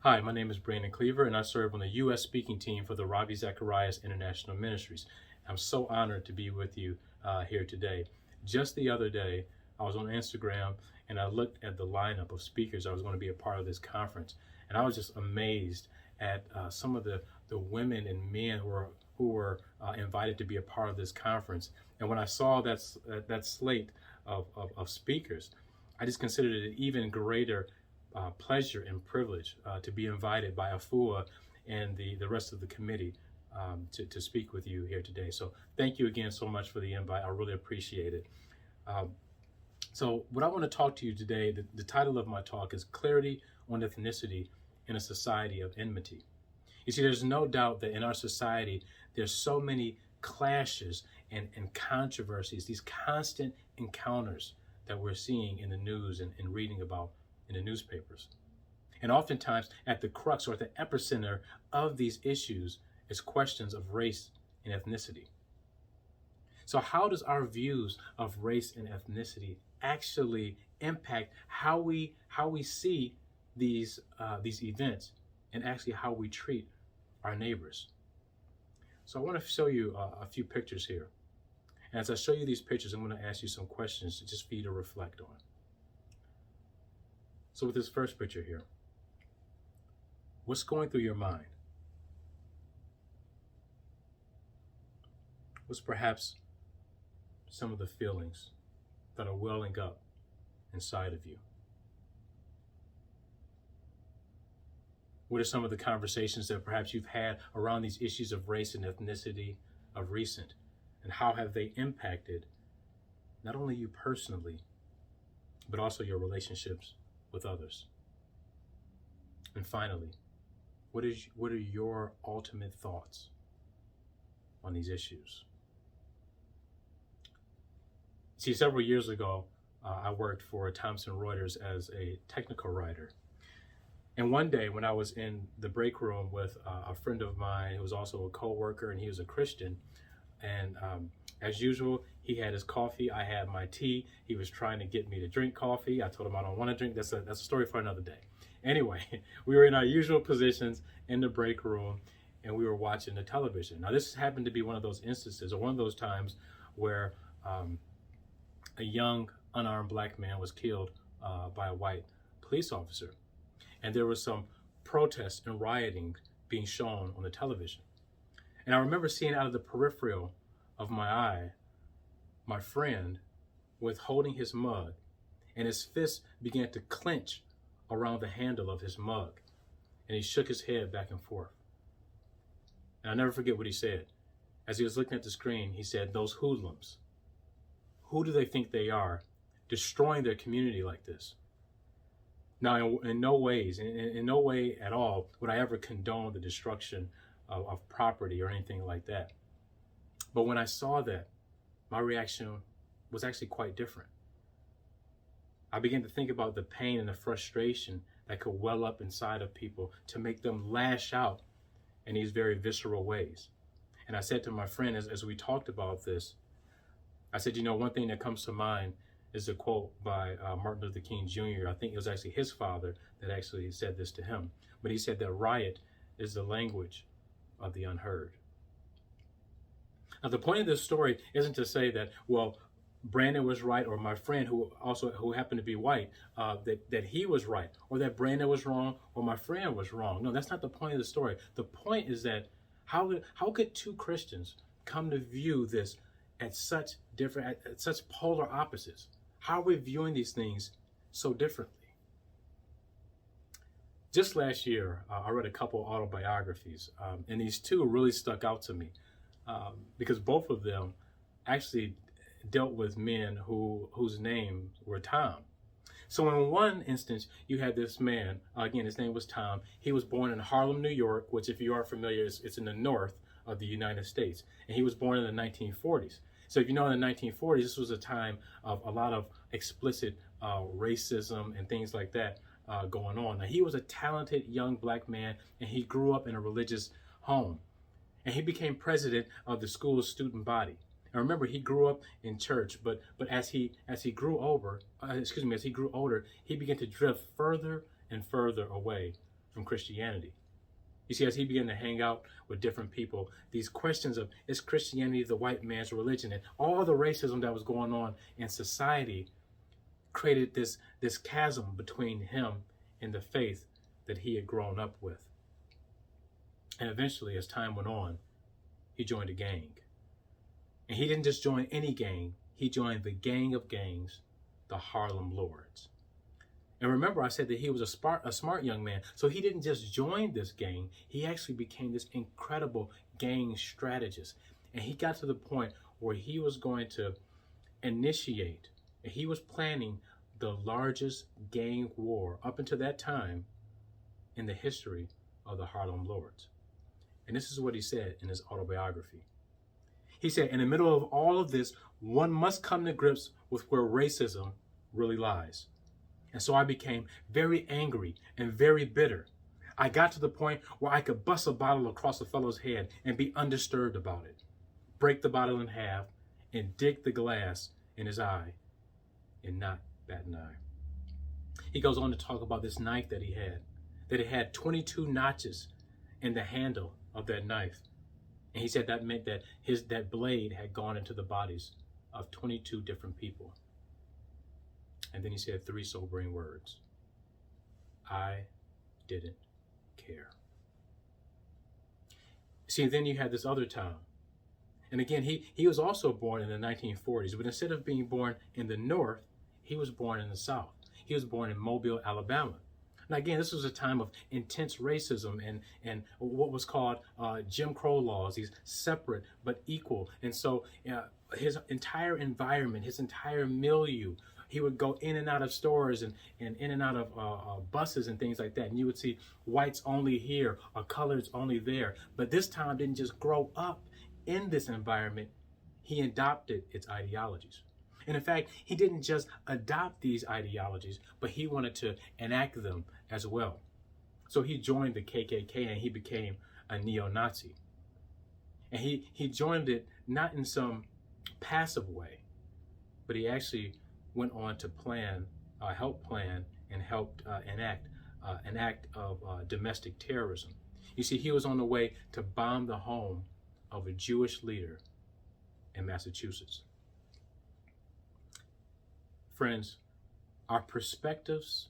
Hi, my name is Brandon Cleaver, and I serve on the U.S. speaking team for the Ravi Zacharias International Ministries. I'm so honored to be with you here today. Just the other day, I was on Instagram and I looked at the lineup of speakers I was going to be a part of this conference, and I was just amazed at some of the women and men who were invited to be a part of this conference. And when I saw that slate of speakers, I just considered it an even greater pleasure and privilege to be invited by Afua and the rest of the committee to speak with you here today. So thank you again so much for the invite. I really appreciate it. So what I want to talk to you today, the title of my talk is Clarity on Ethnicity in a Society of Enmity. You see, there's no doubt that in our society, there's so many clashes and controversies, these constant encounters that we're seeing in the news and reading about in the newspapers. And oftentimes at the crux or at the epicenter of these issues is questions of race and ethnicity. So how does our views of race and ethnicity actually impact how we see these events and actually how we treat our neighbors? So I want to show you a few pictures here. And as I show you these pictures, I'm going to ask you some questions just for you to reflect on. So with this first picture here, what's going through your mind? What's perhaps some of the feelings that are welling up inside of you? What are some of the conversations that perhaps you've had around these issues of race and ethnicity of recent? And how have they impacted not only you personally, but also your relationships with others? And finally, what are your ultimate thoughts on these issues? See, several years ago, I worked for Thomson Reuters as a technical writer. And one day when I was in the break room with a friend of mine who was also a co-worker, and he was a Christian, and as usual, he had his coffee, I had my tea. He was trying to get me to drink coffee. I told him I don't want to drink. That's a story for another day. Anyway, we were in our usual positions in the break room, and we were watching the television. Now, this happened to be one of those instances, or one of those times where a young, unarmed black man was killed by a white police officer. And there was some protests and rioting being shown on the television. And I remember seeing out of the peripheral of my eye, my friend with holding his mug, and his fist began to clench around the handle of his mug. And he shook his head back and forth. And I'll never forget what he said. As he was looking at the screen, he said, "Those hoodlums, who do they think they are, destroying their community like this?" Now, in no way at all would I ever condone the destruction of property or anything like that. But when I saw that, my reaction was actually quite different. I began to think about the pain and the frustration that could well up inside of people to make them lash out in these very visceral ways. And I said to my friend, as we talked about this, I said, one thing that comes to mind is a quote by Martin Luther King Jr. I think it was actually his father that actually said this to him. But he said that riot is the language of the unheard. Now, the point of this story isn't to say that, well, Brandon was right, or my friend who happened to be white, that he was right, or that Brandon was wrong, or my friend was wrong. No, that's not the point of the story. The point is that how could two Christians come to view this at such polar opposites? How are we viewing these things so differently? Just last year, I read a couple autobiographies, and these two really stuck out to me because both of them actually dealt with men whose names were Tom. So in one instance, you had this man, again, his name was Tom. He was born in Harlem, New York, which, if you are familiar, it's in the north of the United States. And he was born in the 1940s. So if you know, in the 1940s, this was a time of a lot of explicit racism and things like that going on. Now, he was a talented young black man, and he grew up in a religious home. And he became president of the school's student body. And remember, he grew up in church, but as he grew older, he began to drift further and further away from Christianity. You see, as he began to hang out with different people, these questions of, is Christianity the white man's religion? And all the racism that was going on in society created this chasm between him and the faith that he had grown up with. And eventually, as time went on, he joined a gang. And he didn't just join any gang, he joined the gang of gangs, the Harlem Lords. And remember, I said that he was a smart young man. So he didn't just join this gang, he actually became this incredible gang strategist. And he got to the point where he was going to initiate, and he was planning the largest gang war up until that time in the history of the Harlem Lords. And this is what he said in his autobiography. He said, in the middle of all of this, one must come to grips with where racism really lies. And so I became very angry and very bitter. I got to the point where I could bust a bottle across a fellow's head and be undisturbed about it, break the bottle in half, and dig the glass in his eye and not bat an eye. He goes on to talk about this knife that he had, that it had 22 notches in the handle of that knife. And he said that meant that that blade had gone into the bodies of 22 different people. And then he said 3 sobering words. I didn't care. See, then you had this other town. And again, he was also born in the 1940s, but instead of being born in the North, he was born in the South. He was born in Mobile, Alabama. Now, again, this was a time of intense racism and what was called Jim Crow laws, these separate but equal. And so his entire environment, his entire milieu, he would go in and out of stores and in and out of buses and things like that. And you would see whites only here or colors only there. But this time didn't just grow up in this environment. He adopted its ideologies. And in fact, he didn't just adopt these ideologies, but he wanted to enact them as well. So he joined the KKK and he became a neo-Nazi. And he joined it not in some passive way, but he actually went on to help plan and helped enact an act of domestic terrorism. You see, he was on the way to bomb the home of a Jewish leader in Massachusetts. Friends, our perspectives,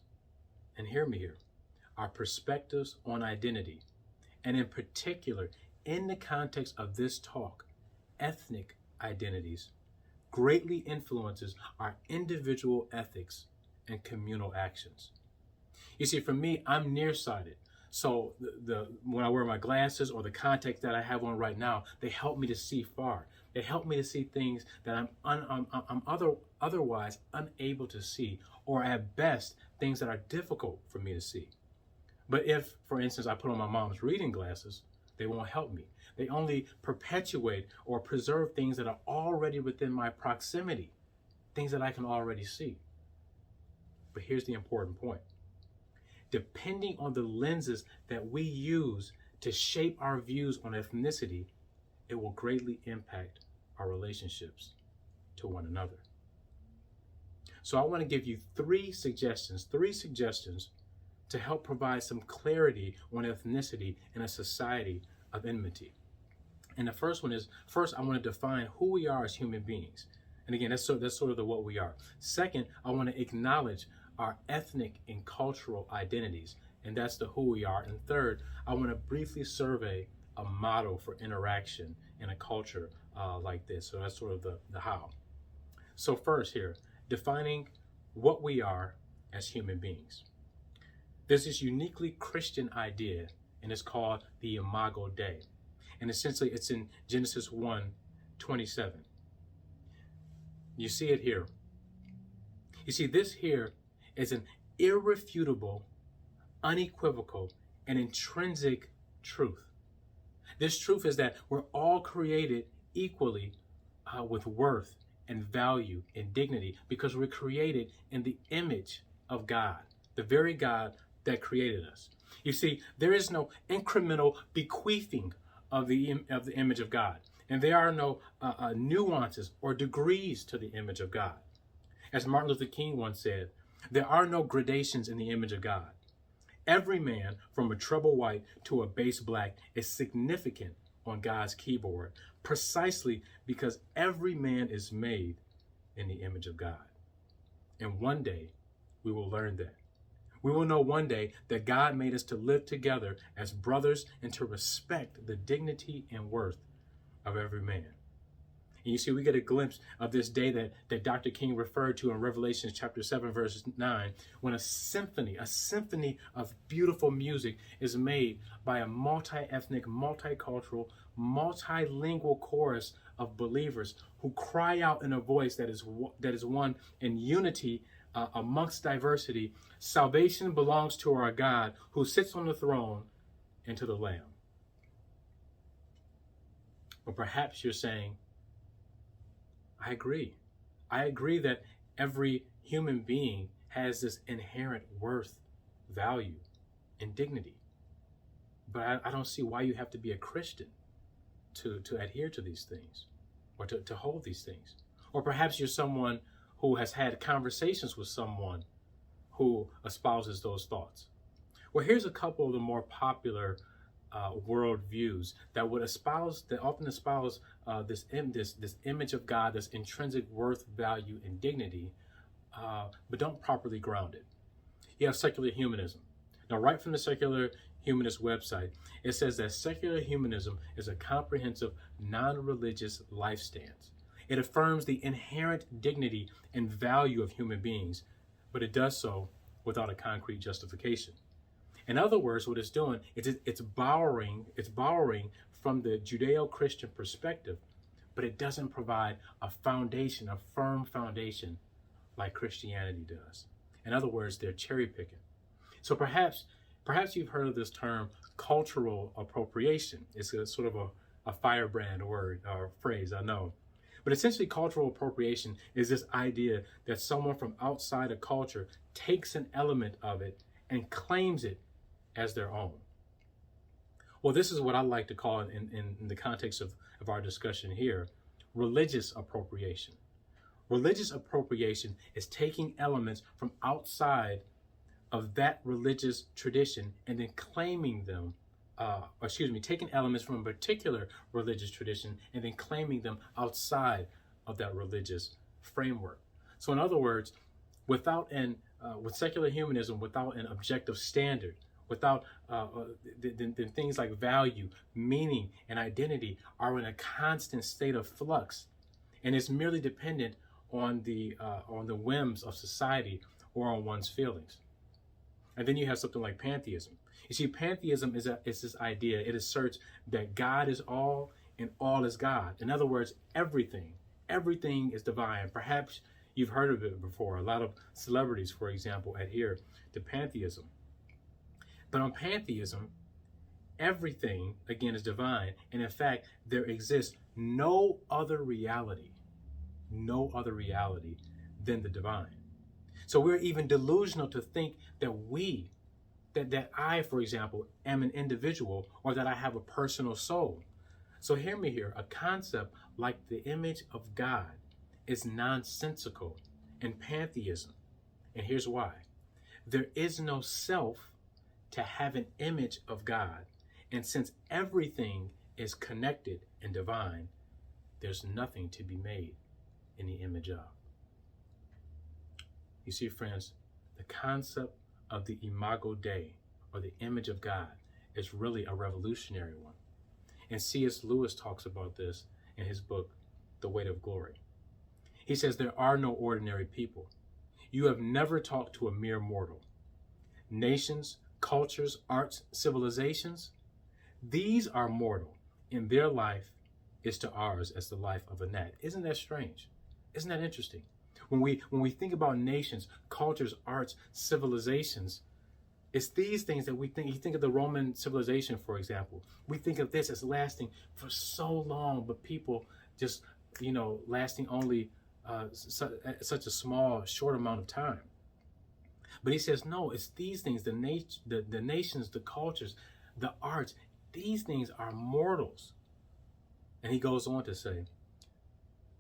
and hear me here, our perspectives on identity, and in particular, in the context of this talk, ethnic identities, greatly influences our individual ethics and communal actions. You see, for me, I'm nearsighted. So when I wear my glasses or the contacts that I have on right now, they help me to see far. They help me to see things that I'm otherwise unable to see, or at best, things that are difficult for me to see. But if, for instance, I put on my mom's reading glasses, they won't help me. They only perpetuate or preserve things that are already within my proximity, things that I can already see. But here's the important point. Depending on the lenses that we use to shape our views on ethnicity, it will greatly impact our relationships to one another. So I want to give you three suggestions to help provide some clarity on ethnicity in a society of enmity. And the first one is, first, I want to define who we are as human beings. And again, that's sort of the what we are. Second, I want to acknowledge our ethnic and cultural identities, and that's the who we are. And third, I want to briefly survey a model for interaction in a culture like this. So that's sort of the how. So first here, defining what we are as human beings. There's this uniquely Christian idea, and it's called the Imago Dei. And essentially it's in Genesis 1:27. You see it here. You see, this here is an irrefutable, unequivocal, and intrinsic truth. This truth is that we're all created equally with worth and value and dignity, because we're created in the image of God, the very God that created us. You see, there is no incremental bequeathing of the image of God, and there are no nuances or degrees to the image of God. As Martin Luther King once said, there are no gradations in the image of God. Every man, from a treble white to a bass black, is significant on God's keyboard, precisely because every man is made in the image of God. And one day, we will learn that. We will know one day that God made us to live together as brothers and to respect the dignity and worth of every man. And you see, we get a glimpse of this day that Dr. King referred to in Revelation chapter 7, verse 9, when a symphony of beautiful music is made by a multi-ethnic, multicultural, multilingual chorus of believers who cry out in a voice that is one in unity amongst diversity. Salvation belongs to our God who sits on the throne and to the Lamb. But perhaps you're saying, I agree. I agree that every human being has this inherent worth, value, and dignity. But I don't see why you have to be a Christian to adhere to these things or to hold these things. Or perhaps you're someone who has had conversations with someone who espouses those thoughts. Well, here's a couple of the more popular worldviews that often espouse this image of God, this intrinsic worth, value, and dignity, but don't properly ground it. You have secular humanism. Now, right from the secular humanist website, it says that secular humanism is a comprehensive, non-religious life stance. It affirms the inherent dignity and value of human beings, but it does so without a concrete justification. In other words, what it's doing is it's borrowing from the Judeo-Christian perspective, but it doesn't provide a foundation, a firm foundation like Christianity does. In other words, they're cherry picking. So perhaps you've heard of this term cultural appropriation. It's a sort of a firebrand word or phrase, I know. But essentially, cultural appropriation is this idea that someone from outside a culture takes an element of it and claims it as their own. Well, this is what I like to call, in the context of our discussion here, religious appropriation. Religious appropriation is taking elements from outside of that religious tradition and then claiming them, taking elements from a particular religious tradition and then claiming them outside of that religious framework. So in other words, with secular humanism, without an objective standard, without the things like value, meaning, and identity are in a constant state of flux, and it's merely dependent on the whims of society or on one's feelings. And then you have something like pantheism. You see, pantheism is this idea. It asserts that God is all and all is God. In other words, everything is divine. Perhaps you've heard of it before. A lot of celebrities, for example, adhere to pantheism. But on pantheism, everything, again, is divine. And in fact, there exists no other reality than the divine. So we're even delusional to think that I, for example, am an individual or that I have a personal soul. So hear me here. A concept like the image of God is nonsensical in pantheism. And here's why. There is no self to have an image of God. And since everything is connected and divine, there's nothing to be made in the image of. You see, friends, the concept of the Imago Dei, or the image of God, is really a revolutionary one. And C.S. Lewis talks about this in his book, The Weight of Glory. He says, there are no ordinary people. You have never talked to a mere mortal. Nations, cultures, arts, civilizations, these are mortal, and their life is to ours as the life of a gnat. Isn't that strange? Isn't that interesting? When we think about nations, cultures, arts, civilizations, it's these things that we think. You think of the Roman civilization, for example. We think of this as lasting for so long, but people just, lasting only such a small, short amount of time. But he says, no, it's these things, the nations, the cultures, the arts, these things are mortals. And he goes on to say,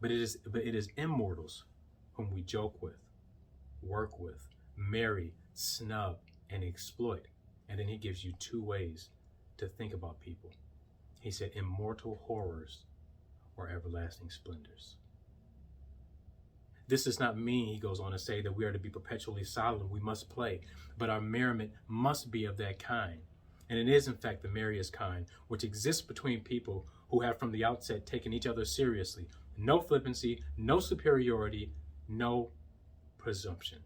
but it is immortals whom we joke with, work with, marry, snub, and exploit. And then he gives you two ways to think about people. He said, immortal horrors or everlasting splendors. This does not mean, he goes on to say, that we are to be perpetually silent. We must play, but our merriment must be of that kind. And it is, in fact, the merriest kind, which exists between people who have from the outset taken each other seriously. No flippancy, no superiority, no presumption.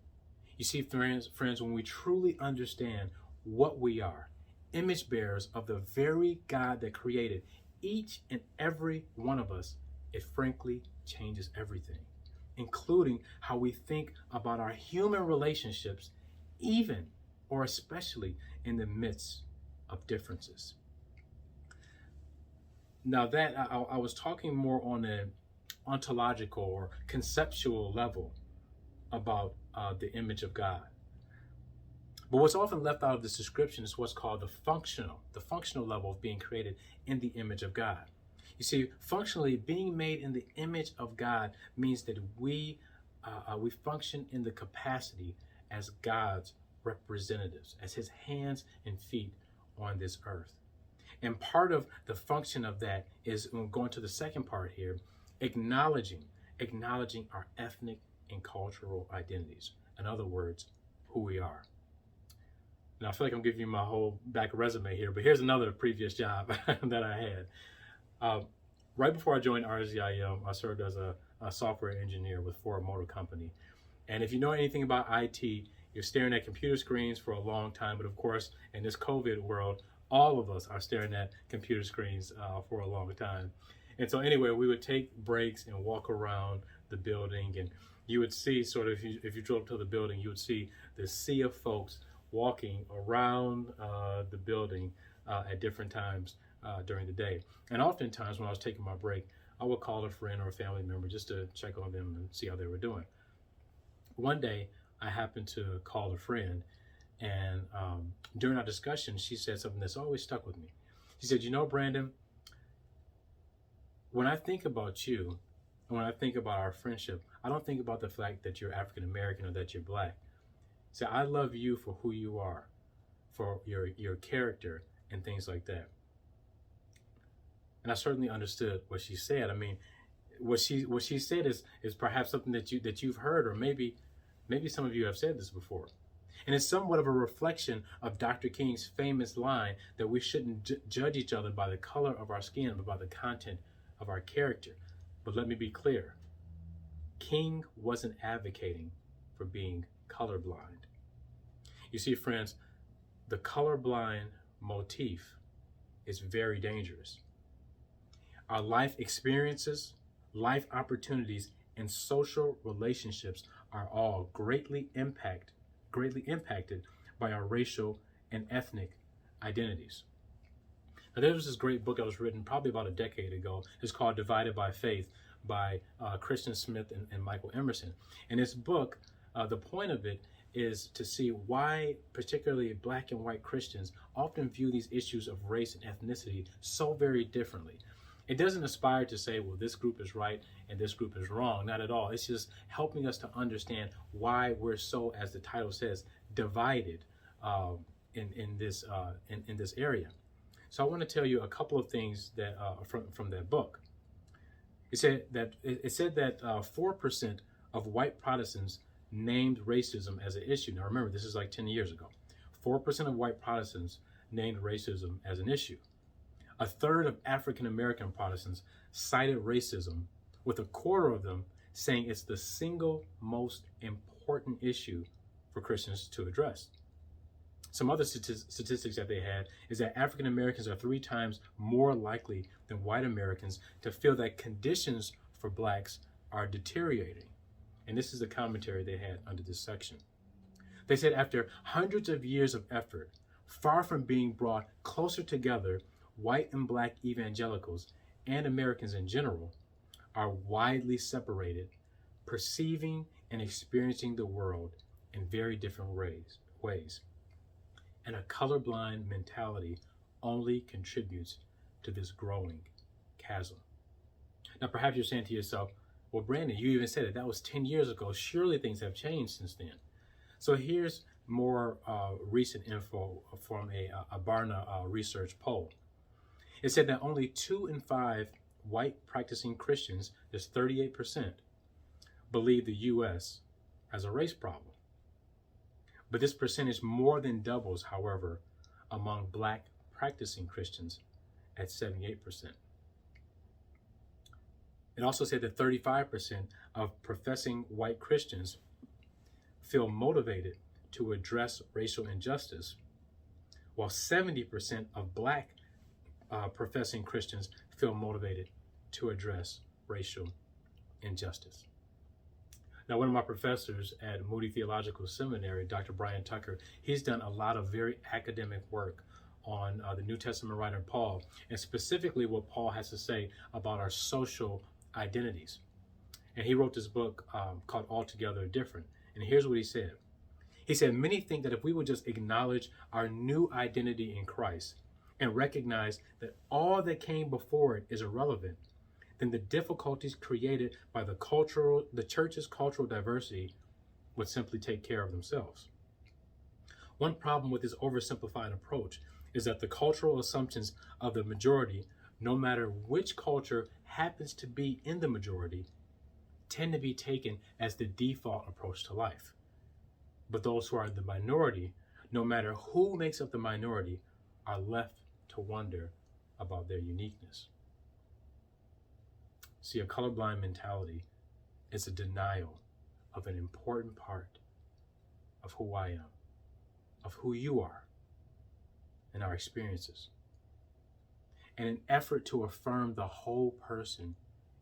You see, friends, when we truly understand what we are, image bearers of the very God that created each and every one of us, it frankly changes everything, including how we think about our human relationships, even or especially in the midst of differences. Now that I was talking more on an ontological or conceptual level about the image of God. But what's often left out of this description is what's called the functional level of being created in the image of God. You see, functionally, being made in the image of God means that we function in the capacity as God's representatives, as his hands and feet on this earth. And part of the function of that is, going to the second part here, acknowledging our ethnic and cultural identities. In other words, who we are. Now, I feel like I'm giving you my whole back resume here, but here's another previous job that I had. Right before I joined RZIM, I served as a software engineer with Ford Motor Company. And if you know anything about IT, you're staring at computer screens for a long time. But of course, in this COVID world, all of us are staring at computer screens for a long time. And so anyway, we would take breaks and walk around the building, and you would see sort of, if you drove to the building, you would see the sea of folks walking around the building at different times during the day. And oftentimes when I was taking my break, I would call a friend or a family member just to check on them and see how they were doing. One day, I happened to call a friend, and during our discussion, she said something that's always stuck with me. She said, Brandon, when I think about you, and when I think about our friendship, I don't think about the fact that you're African American or that you're Black. So I love you for who you are, for your character and things like that. And I certainly understood what she said. I mean, what she said is perhaps something that you've heard, or maybe some of you have said this before. And it's somewhat of a reflection of Dr. King's famous line that we shouldn't judge each other by the color of our skin, but by the content of our character. But let me be clear. King wasn't advocating for being colorblind. You see, friends, the colorblind motif is very dangerous. Our life experiences, life opportunities, and social relationships are all greatly impacted by our racial and ethnic identities. Now, there was this great book that was written probably about a decade ago. It's called Divided by Faith by Christian Smith and Michael Emerson. And this book, the point of it is to see why particularly Black and white Christians often view these issues of race and ethnicity so very differently. It doesn't aspire to say, well, this group is right and this group is wrong. Not at all. It's just helping us to understand why we're so, as the title says, divided in this area. So I want to tell you a couple of things that from that book. It said that 4% of white Protestants named racism as an issue. Now remember, this is like 10 years ago. 4% of white Protestants named racism as an issue. A third of African American Protestants cited racism, with a quarter of them saying it's the single most important issue for Christians to address. Some other statistics that they had is that African Americans are 3 times more likely than white Americans to feel that conditions for Blacks are deteriorating. And this is the commentary they had under this section. They said after hundreds of years of effort, far from being brought closer together, white and Black evangelicals and Americans in general are widely separated, perceiving and experiencing the world in very different ways. And a colorblind mentality only contributes to this growing chasm. Now, perhaps you're saying to yourself, well, Brandon, you even said it. That was 10 years ago. Surely things have changed since then. So here's more recent info from a Barna research poll. It said that only 2 in 5 white practicing Christians, that's 38%, believe the U.S. has a race problem. But this percentage more than doubles, however, among black practicing Christians at 78%. It also said that 35% of professing white Christians feel motivated to address racial injustice, while 70% of black professing Christians feel motivated to address racial injustice. Now, one of my professors at Moody Theological Seminary, Dr. Brian Tucker, he's done a lot of very academic work on the New Testament writer Paul, and specifically what Paul has to say about our social identities. And he wrote this book called Altogether Different. And here's what he said. He said, many think that if we would just acknowledge our new identity in Christ and recognize that all that came before it is irrelevant, then the difficulties created by the church's cultural diversity would simply take care of themselves. One problem with this oversimplified approach is that the cultural assumptions of the majority, no matter which culture happens to be in the majority, tend to be taken as the default approach to life. But those who are the minority, no matter who makes up the minority, are left to wonder about their uniqueness. See, a colorblind mentality is a denial of an important part of who I am, of who you are, and our experiences. In an effort to affirm the whole person,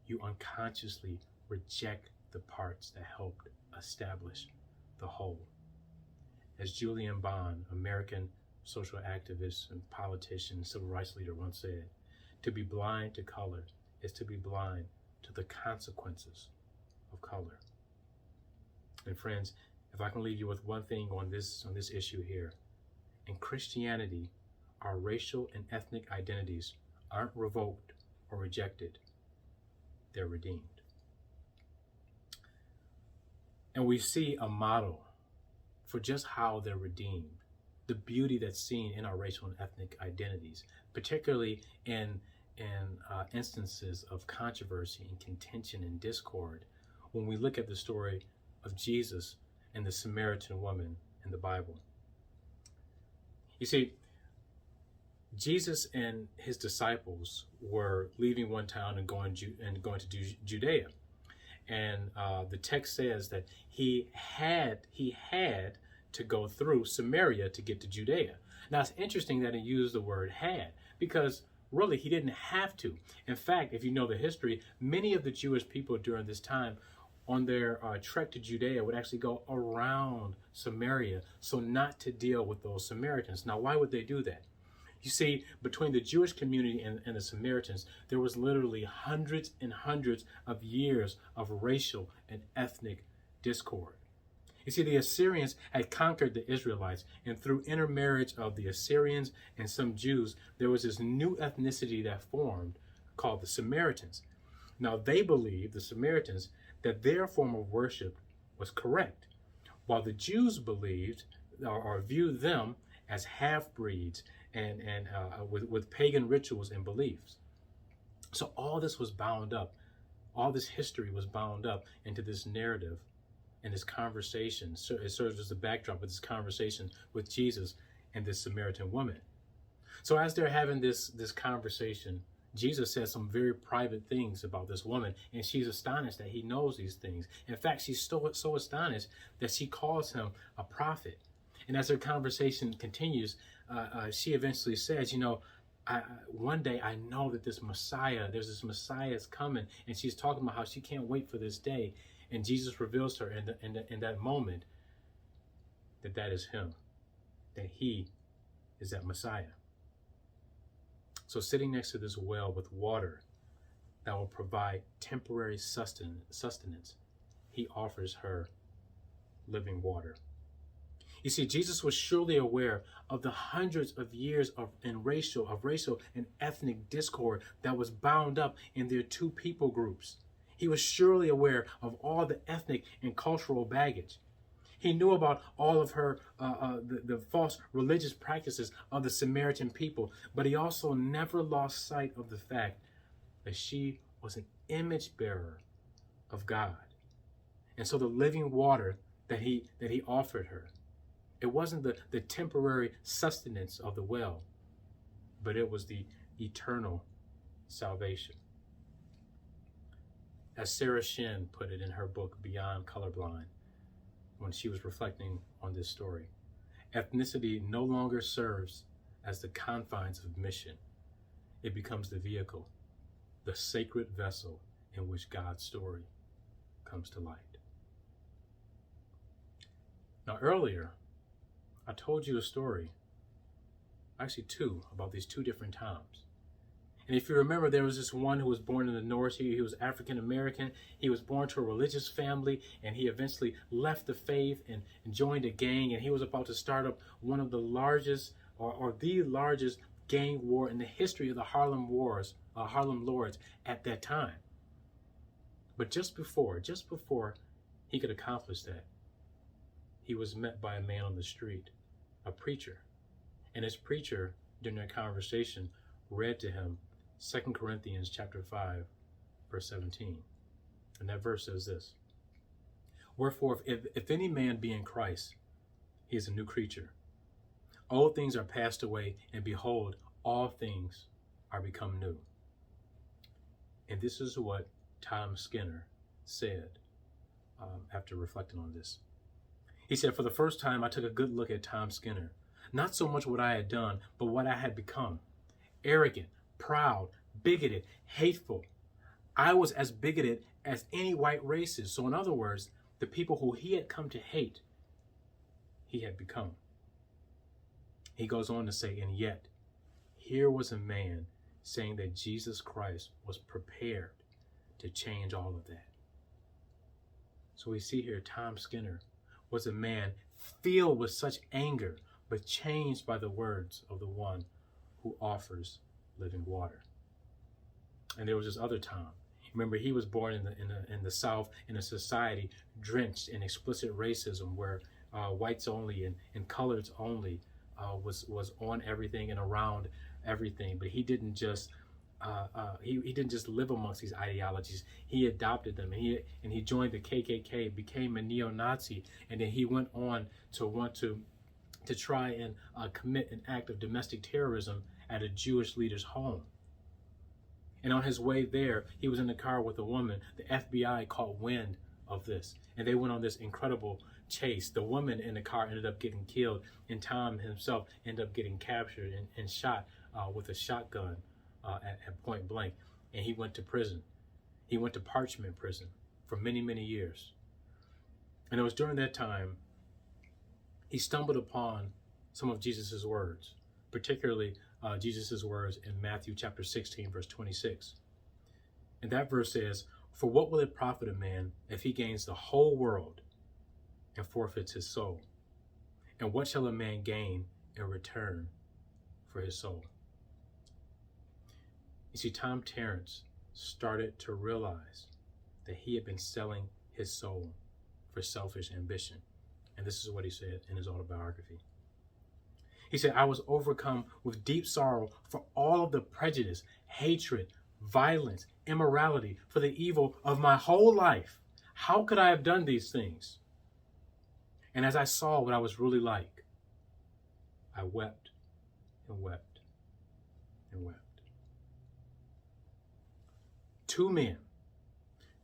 you unconsciously reject the parts that helped establish the whole. As Julian Bond, American social activist and politician, civil rights leader, once said, to be blind to color is to be blind to the consequences of color. And friends, if I can leave you with one thing on this issue here, in Christianity, our racial and ethnic identities aren't revoked or rejected, they're redeemed. And we see a model for just how they're redeemed, the beauty that's seen in our racial and ethnic identities, particularly in instances of controversy and contention and discord, when we look at the story of Jesus and the Samaritan woman in the Bible. You see, Jesus and his disciples were leaving one town and going to Judea. And the text says that he had to go through Samaria to get to Judea. Now, it's interesting that he used the word had, because really he didn't have to. In fact, if you know the history, many of the Jewish people during this time on their trek to Judea would actually go around Samaria, so not to deal with those Samaritans. Now, why would they do that? You see, between the Jewish community and the Samaritans, there was literally hundreds and hundreds of years of racial and ethnic discord. You see, the Assyrians had conquered the Israelites, and through intermarriage of the Assyrians and some Jews, there was this new ethnicity that formed called the Samaritans. Now, they believed, the Samaritans, that their form of worship was correct, while the Jews believed or viewed them as half-breeds and with pagan rituals and beliefs. So all this was bound up. All this history was bound up into this narrative and this conversation. So it serves as a backdrop of this conversation with Jesus and this Samaritan woman. So as they're having this conversation, Jesus says some very private things about this woman, and she's astonished that he knows these things. In fact, she's so astonished that she calls him a prophet. And as their conversation continues, she eventually says, one day I know that there's this Messiah is coming, and she's talking about how she can't wait for this day. And Jesus reveals to her in that moment that is him, that he is that Messiah. So sitting next to this well with water that will provide temporary sustenance, he offers her living water. You see, Jesus was surely aware of the hundreds of years of racial and ethnic discord that was bound up in their two people groups. He was surely aware of all the ethnic and cultural baggage. He knew about all of her, the false religious practices of the Samaritan people, but he also never lost sight of the fact that she was an image bearer of God. And so the living water that he offered her, it wasn't the temporary sustenance of the well, but it was the eternal salvation. As Sarah Shin put it in her book, Beyond Colorblind, when she was reflecting on this story, ethnicity no longer serves as the confines of mission. It becomes the vehicle, the sacred vessel in which God's story comes to light. Now, earlier, I told you a story, actually two, about these two different times. And if you remember, there was this one who was born in the North. He was African American. He was born to a religious family, and he eventually left the faith and joined a gang. And he was about to start up one of the largest, or the largest gang war in the history of the Harlem Lords at that time. But just before he could accomplish that, he was met by a man on the street, a preacher. And his preacher, during their conversation, read to him 2 Corinthians chapter 5, verse 17. And that verse says this: "Wherefore, if any man be in Christ, he is a new creature. Old things are passed away, and behold, all things are become new." And this is what Tom Skinner said after reflecting on this. He said, "For the first time, I took a good look at Tom Skinner. Not so much what I had done, but what I had become. Arrogant, proud, bigoted, hateful. I was as bigoted as any white racist. So in other words, the people who he had come to hate, he had become." He goes on to say, "And yet, here was a man saying that Jesus Christ was prepared to change all of that." So we see here Tom Skinner was a man filled with such anger, but changed by the words of the one who offers living water. And there was this other Tom. Remember, he was born in the South, in a society drenched in explicit racism, where whites only and coloreds only was on everything and around everything. But he didn't just he didn't just live amongst these ideologies. He adopted them, and he joined the KKK, became a neo-Nazi, and then he went on to want to try and commit an act of domestic terrorism at a Jewish leader's home. And on his way there, he was in the car with a woman. The FBI caught wind of this, and they went on this incredible chase. The woman in the car ended up getting killed, and Tom himself ended up getting captured and shot with a shotgun at point blank. And he went to prison. He went to Parchment prison for many, many years. And it was during that time he stumbled upon some of Jesus's words, particularly Jesus's words in Matthew chapter 16, verse 26. And that verse says, "For what will it profit a man if he gains the whole world and forfeits his soul? And what shall a man gain in return for his soul?" You see, Tom Terrence started to realize that he had been selling his soul for selfish ambition. And this is what he said in his autobiography. He said, "I was overcome with deep sorrow for all of the prejudice, hatred, violence, immorality, for the evil of my whole life. How could I have done these things? And as I saw what I was really like, I wept and wept and wept." Two men,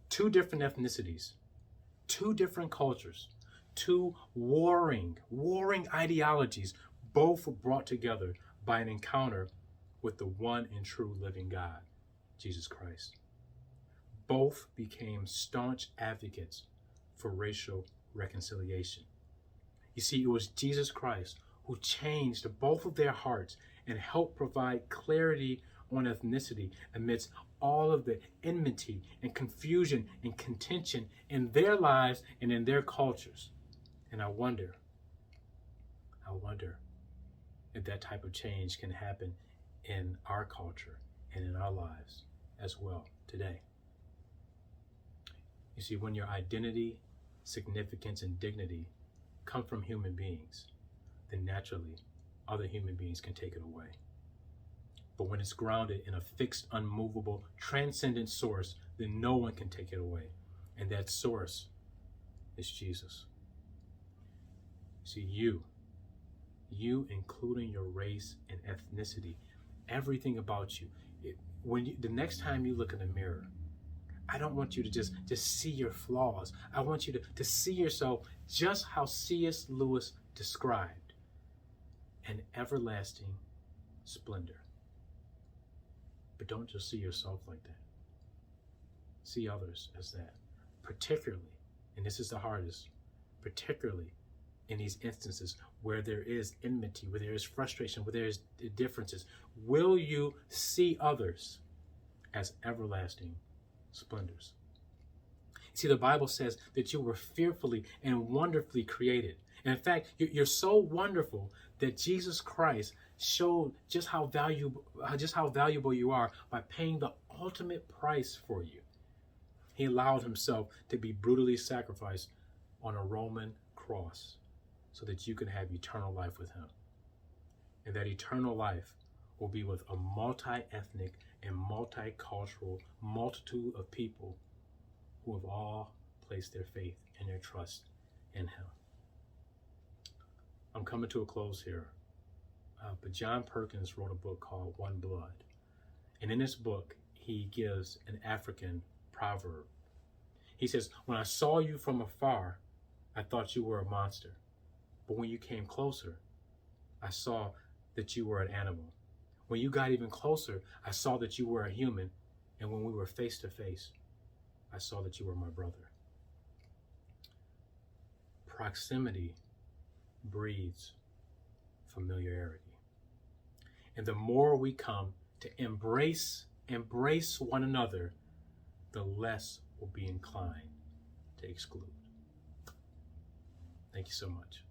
two different ethnicities, two different cultures, two warring ideologies, both were brought together by an encounter with the one and true living God, Jesus Christ. Both became staunch advocates for racial reconciliation. You see, it was Jesus Christ who changed both of their hearts and helped provide clarity on ethnicity amidst all of the enmity and confusion and contention in their lives and in their cultures. And I wonder if that type of change can happen in our culture and in our lives as well today. You see, when your identity, significance, and dignity come from human beings, then naturally other human beings can take it away. But when it's grounded in a fixed, unmovable, transcendent source, then no one can take it away. And that source is Jesus. See, you including your race and ethnicity, everything about you. The next time you look in the mirror, I don't want you to just see your flaws. I want you to see yourself just how C.S. Lewis described, an everlasting splendor. But don't just see yourself like that. See others as that. Particularly, and this is the hardest, particularly in these instances where there is enmity, where there is frustration, where there is differences, will you see others as everlasting splendors? See, the Bible says that you were fearfully and wonderfully created. And in fact, you're so wonderful that Jesus Christ showed just how valuable you are by paying the ultimate price for you. He allowed himself to be brutally sacrificed on a Roman cross so that you can have eternal life with him. And that eternal life will be with a multi-ethnic and multicultural multitude of people who have all placed their faith and their trust in him. I'm coming to a close here, but John Perkins wrote a book called One Blood. And in this book, he gives an African proverb. He says, "When I saw you from afar, I thought you were a monster. But when you came closer, I saw that you were an animal. When you got even closer, I saw that you were a human. And when we were face to face, I saw that you were my brother." Proximity breeds familiarity. And the more we come to embrace one another, the less we'll be inclined to exclude. Thank you so much.